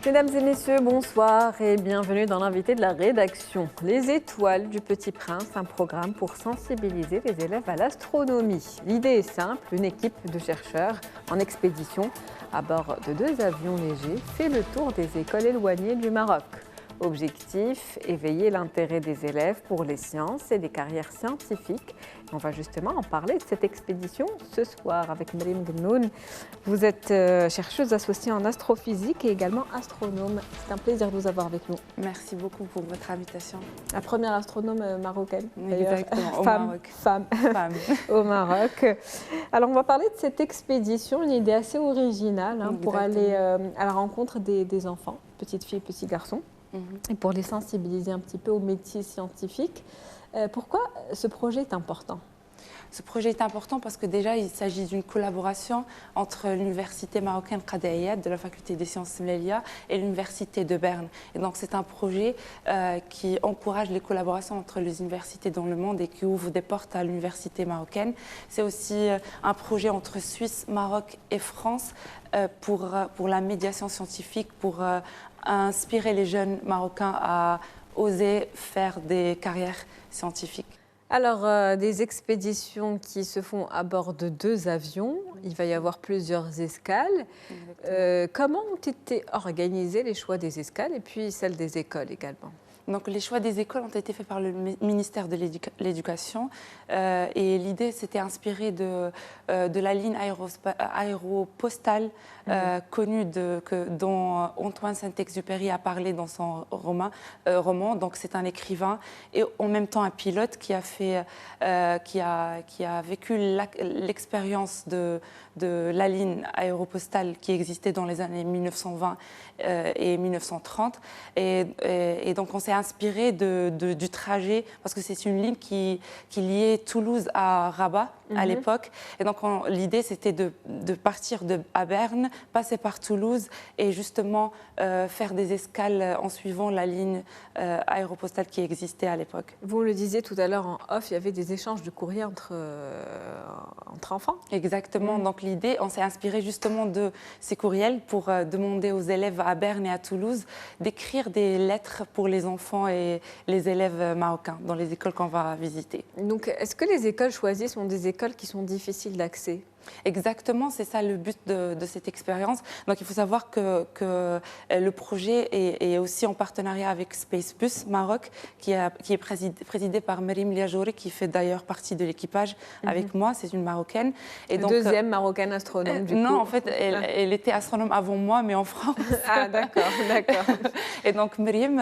Mesdames et messieurs, bonsoir et bienvenue dans l'invité de la rédaction. Les Étoiles du Petit Prince, un programme pour sensibiliser les élèves à l'astronomie. L'idée est simple, une équipe de chercheurs en expédition à bord de 2 avions légers fait le tour des écoles éloignées du Maroc. Objectif, éveiller l'intérêt des élèves pour les sciences et les carrières scientifiques. On va justement en parler de cette expédition ce soir avec Mriem Ghnoun. Vous êtes chercheuse associée en astrophysique et également astronome. C'est un plaisir de vous avoir avec nous. Merci beaucoup pour votre invitation. La première astronome marocaine. Exactement, au Maroc. Femme. Au Maroc. Alors on va parler de cette expédition, une idée assez originale pour aller à la rencontre des enfants, petites filles, petits garçons. Et pour les sensibiliser un petit peu au métier scientifique. Pourquoi ce projet est important ? Ce projet est important parce que déjà, il s'agit d'une collaboration entre l'université marocaine Qadi Ayad de la faculté des sciences Melia et l'université de Berne. Et donc, c'est un projet qui encourage les collaborations entre les universités dans le monde et qui ouvre des portes à l'université marocaine. C'est aussi un projet entre Suisse, Maroc et France pour la médiation scientifique, pour inspirer les jeunes Marocains à oser faire des carrières scientifiques. Alors, des expéditions qui se font à bord de 2 avions, il va y avoir plusieurs escales. Comment ont été organisés les choix des escales et puis celles des écoles également ? Donc, les choix des écoles ont été faits par le ministère de l'Éducation et l'idée s'était inspirée de la ligne aéropostale connue dont Antoine Saint-Exupéry a parlé dans son roman. Donc, c'est un écrivain et en même temps un pilote qui a vécu l'expérience de la ligne aéropostale qui existait dans les années 1920 et 1930. Et donc, on s'est inspiré du trajet, parce que c'est une ligne qui liait Toulouse à Rabat à l'époque. Et donc, l'idée, c'était de partir à Berne, passer par Toulouse et justement faire des escales en suivant la ligne aéropostale qui existait à l'époque. Vous le disiez tout à l'heure en off, il y avait des échanges de courrier entre enfants. Exactement. Donc, l'idée, on s'est inspiré justement de ces courriels pour demander aux élèves à Berne et à Toulouse d'écrire des lettres pour les enfants et les élèves marocains dans les écoles qu'on va visiter. Donc, est-ce que les écoles choisies sont des écoles qui sont difficiles d'accès ? Exactement, c'est ça le but de cette expérience. Donc, il faut savoir que le projet est aussi en partenariat avec Spacebus Maroc, qui est présidé par Mriem Liajouri, qui fait d'ailleurs partie de l'équipage avec moi. C'est une Marocaine. Et donc, deuxième Marocaine astronome, du coup. Non, en fait, elle était astronome avant moi, mais en France. Ah, d'accord. Et donc, Mriem,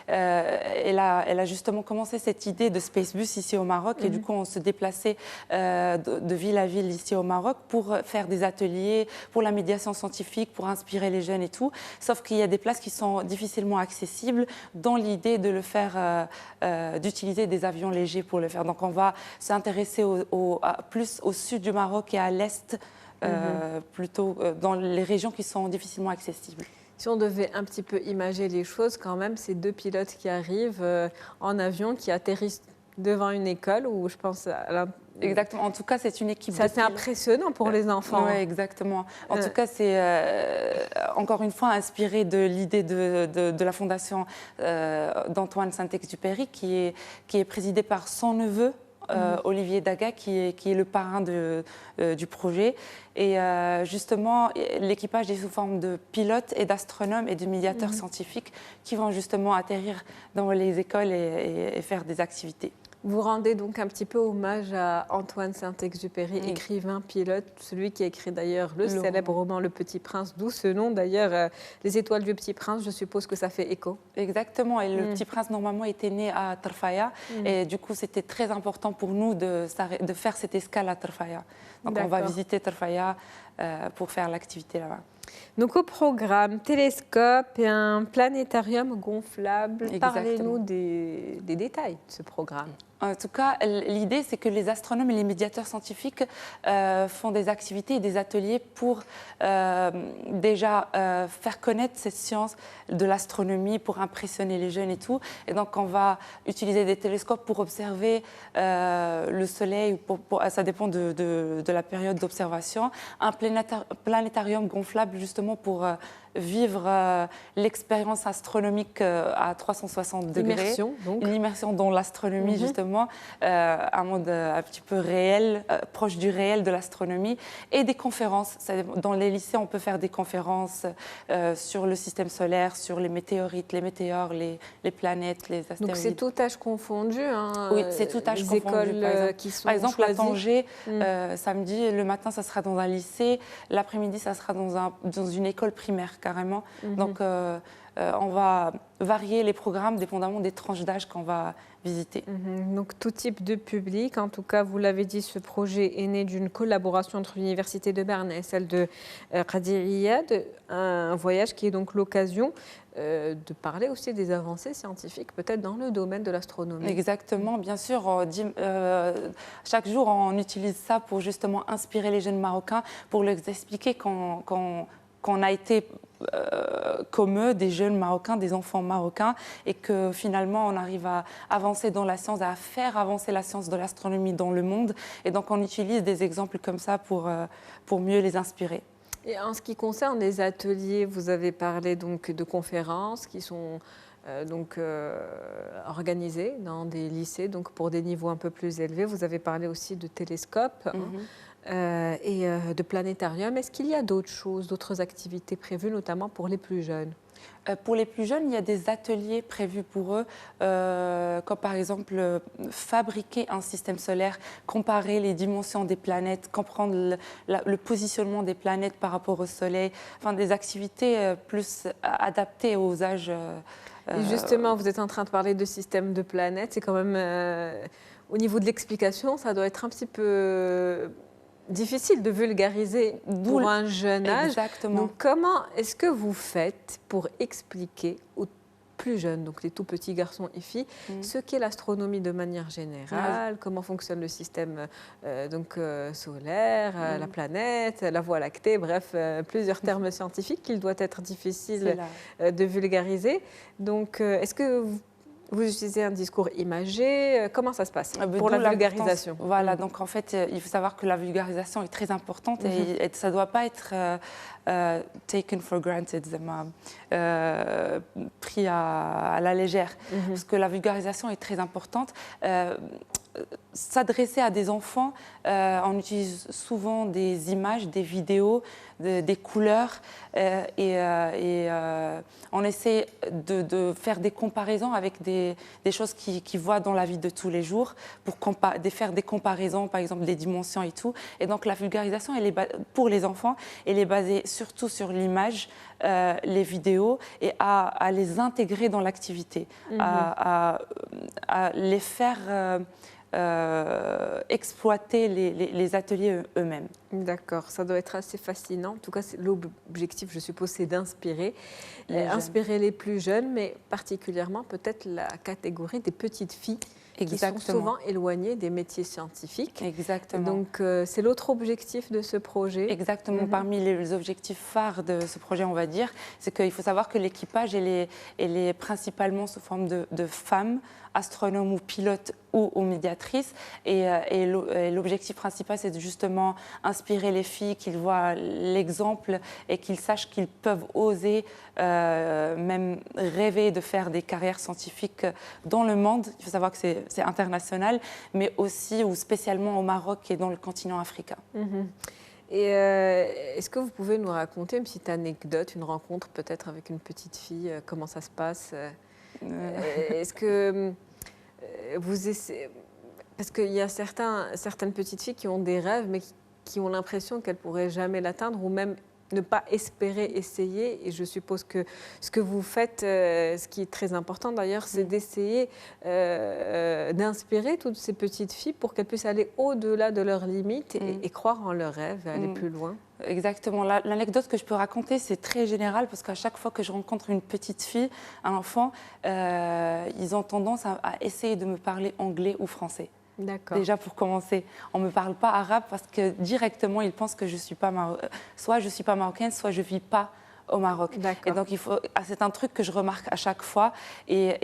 elle a justement commencé cette idée de Spacebus ici au Maroc. Et du coup, on se déplaçait de ville à ville ici au Maroc pour faire des ateliers, pour la médiation scientifique, pour inspirer les jeunes et tout. Sauf qu'il y a des places qui sont difficilement accessibles dans l'idée de le faire, d'utiliser des avions légers pour le faire. Donc on va s'intéresser plus au sud du Maroc et à l'est, plutôt dans les régions qui sont difficilement accessibles. Si on devait un petit peu imager les choses, quand même, c'est 2 pilotes qui arrivent en avion, qui atterrissent devant une école où je pense Exactement. En tout cas, c'est une équipe. Ça, c'est impressionnant pour les enfants. Oui, exactement. En tout cas, c'est encore une fois inspiré de l'idée de la fondation d'Antoine Saint-Exupéry, qui est présidée par son neveu. Olivier Daga, qui est le parrain du projet. Et justement, l'équipage est sous forme de pilotes et d'astronomes et de médiateurs scientifiques qui vont justement atterrir dans les écoles et faire des activités. Vous rendez donc un petit peu hommage à Antoine Saint-Exupéry, écrivain, pilote, celui qui a écrit d'ailleurs le célèbre roman Le Petit Prince, d'où ce nom d'ailleurs, Les Étoiles du Petit Prince, je suppose que ça fait écho. Exactement, et le Petit Prince normalement était né à Tarfaya, et du coup c'était très important pour nous de faire cette escale à Tarfaya. Donc on va visiter Tarfaya pour faire l'activité là-bas. Donc au programme, télescope et un planétarium gonflable. Exactement. Parlez-nous des détails de ce programme. En tout cas, l'idée, c'est que les astronomes et les médiateurs scientifiques font des activités et des ateliers pour déjà faire connaître cette science de l'astronomie, pour impressionner les jeunes et tout. Et donc, on va utiliser des télescopes pour observer le Soleil, ça dépend de la période d'observation. Un planétarium gonflable, justement, pour vivre l'expérience astronomique à 360 degrés. Immersion, donc. Une immersion dans l'astronomie, justement, un monde un petit peu réel, proche du réel de l'astronomie, et des conférences. Dans les lycées, on peut faire des conférences sur le système solaire, sur les météorites, les météores, les planètes, les astéroïdes. Donc c'est tout âge confondu, hein, oui, c'est tout âge confondu. Écoles qui sont par exemple choisies. À Tanger, samedi, le matin, ça sera dans un lycée, l'après-midi, ça sera dans une école primaire, carrément. Donc, on va varier les programmes dépendamment des tranches d'âge qu'on va visiter. Donc tout type de public. En tout cas, vous l'avez dit, ce projet est né d'une collaboration entre l'Université de Berne et celle de Qadir Iyad, un voyage qui est donc l'occasion de parler aussi des avancées scientifiques, peut-être dans le domaine de l'astronomie. Exactement, bien sûr. Chaque jour, on utilise ça pour justement inspirer les jeunes Marocains, pour leur expliquer qu'on a été comme eux, des jeunes Marocains, des enfants marocains, et que finalement on arrive à avancer dans la science, à faire avancer la science de l'astronomie dans le monde. Et donc on utilise des exemples comme ça pour mieux les inspirer. Et en ce qui concerne les ateliers, vous avez parlé donc de conférences qui sont organisées dans des lycées, donc pour des niveaux un peu plus élevés. Vous avez parlé aussi de télescopes. Et de planétarium. Est-ce qu'il y a d'autres choses, d'autres activités prévues, notamment pour les plus jeunes ? Pour les plus jeunes, il y a des ateliers prévus pour eux, comme par exemple fabriquer un système solaire, comparer les dimensions des planètes, comprendre le positionnement des planètes par rapport au Soleil, enfin des activités plus adaptées aux âges. Et justement, vous êtes en train de parler de système de planètes, c'est quand même, au niveau de l'explication, ça doit être un petit peu difficile de vulgariser pour un jeune âge. Exactement. Donc, comment est-ce que vous faites pour expliquer aux plus jeunes, donc les tout petits garçons et filles, ce qu'est l'astronomie de manière générale, comment fonctionne le système solaire, la planète, la Voie lactée, bref, plusieurs termes scientifiques qu'il doit être difficile de vulgariser. Donc, est-ce que vous utilisez un discours imagé? Comment ça se passe pour la vulgarisation? Voilà, donc en fait, il faut savoir que la vulgarisation est très importante et ça ne doit pas être taken for granted, pris à la légère, parce que la vulgarisation est très importante. S'adresser à des enfants, on utilise souvent des images, des vidéos, des couleurs et on essaie de faire des comparaisons avec des choses qu'ils voient dans la vie de tous les jours, pour faire des comparaisons, par exemple des dimensions et tout. Et donc la vulgarisation, pour les enfants, elle est basée surtout sur l'image, les vidéos, et à les intégrer dans l'activité, à les faire exploiter les ateliers eux-mêmes. D'accord, ça doit être assez fascinant. En tout cas, l'objectif, je suppose, c'est d'inspirer. Inspirer les plus jeunes, mais particulièrement peut-être la catégorie des petites filles qui sont souvent éloignées des métiers scientifiques. Exactement. Donc, c'est l'autre objectif de ce projet. Exactement. Parmi les objectifs phares de ce projet, on va dire, c'est qu'il faut savoir que l'équipage, elle est principalement sous forme de femmes, astronomes ou pilotes ou médiatrices. Et l'objectif principal, c'est de justement inspirer les filles, qu'ils voient l'exemple et qu'ils sachent qu'ils peuvent oser, même rêver de faire des carrières scientifiques dans le monde. Il faut savoir que c'est international, mais aussi ou spécialement au Maroc et dans le continent africain. Et est-ce que vous pouvez nous raconter une petite anecdote, une rencontre peut-être avec une petite fille, comment ça se passe? Est-ce que vous essayez... Parce qu'il y a certaines petites filles qui ont des rêves, mais qui ont l'impression qu'elles ne pourraient jamais l'atteindre, ou même ne pas espérer essayer. Et je suppose que ce que vous faites, ce qui est très important d'ailleurs, c'est d'essayer d'inspirer toutes ces petites filles pour qu'elles puissent aller au-delà de leurs limites et croire en leurs rêves, et aller plus loin. Exactement. L'anecdote que je peux raconter, c'est très général, parce qu'à chaque fois que je rencontre une petite fille, un enfant, ils ont tendance à essayer de me parler anglais ou français. D'accord. Déjà pour commencer, on ne me parle pas arabe parce que directement ils pensent que soit je ne suis pas marocaine, soit je ne vis pas au Maroc. Et donc, c'est un truc que je remarque à chaque fois. Et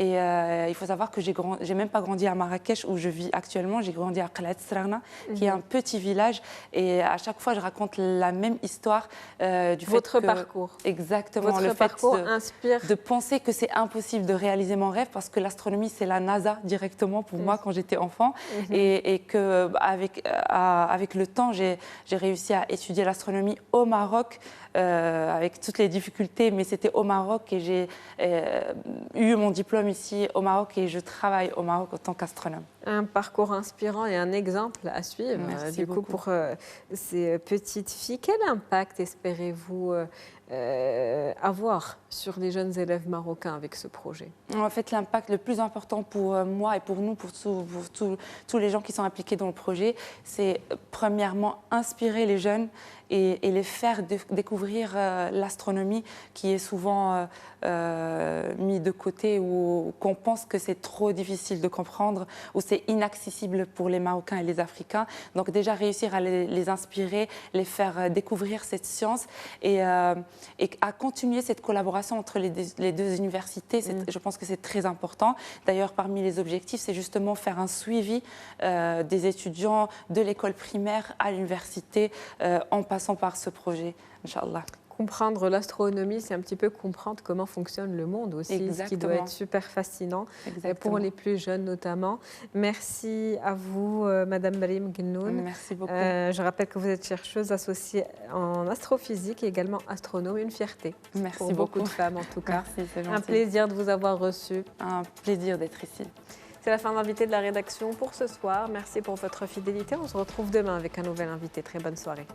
il faut savoir que j'ai même pas grandi à Marrakech où je vis actuellement. J'ai grandi à Qalaat Srana, qui est un petit village. Et à chaque fois, je raconte la même histoire du Votre fait que... parcours. Exactement. Votre le parcours fait inspire. de penser que c'est impossible de réaliser mon rêve parce que l'astronomie, c'est la NASA directement pour moi quand j'étais enfant. Et que avec le temps, j'ai réussi à étudier l'astronomie au Maroc avec toutes les difficultés, mais c'était au Maroc et j'ai eu mon diplôme ici au Maroc et je travaille au Maroc en tant qu'astronome. Un parcours inspirant et un exemple à suivre. Merci beaucoup. Coup, pour ces petites filles, quel impact espérez-vous avoir sur les jeunes élèves marocains avec ce projet? En fait, l'impact le plus important pour moi et pour nous, pour tous les gens qui sont impliqués dans le projet, c'est premièrement inspirer les jeunes et les faire découvrir l'astronomie qui est souvent mis de côté ou qu'on pense que c'est trop difficile de comprendre ou c'est inaccessible pour les Marocains et les Africains. Donc déjà réussir à les inspirer, les faire découvrir cette science et à continuer cette collaboration entre les deux universités. Je pense que c'est très important. D'ailleurs, parmi les objectifs, c'est justement faire un suivi des étudiants de l'école primaire à l'université en passant par ce projet, Inch'Allah. Comprendre l'astronomie, c'est un petit peu comprendre comment fonctionne le monde aussi, Exactement. Ce qui doit être super fascinant pour les plus jeunes notamment. Merci à vous, Madame Maryam Guennoun. Merci beaucoup. Je rappelle que vous êtes chercheuse associée en astrophysique et également astronome, une fierté. Merci pour beaucoup de femmes en tout cas. Merci, c'est gentil. Un plaisir de vous avoir reçu. Un plaisir d'être ici. C'est la fin de l'invité de la rédaction pour ce soir. Merci pour votre fidélité. On se retrouve demain avec un nouvel invité. Très bonne soirée.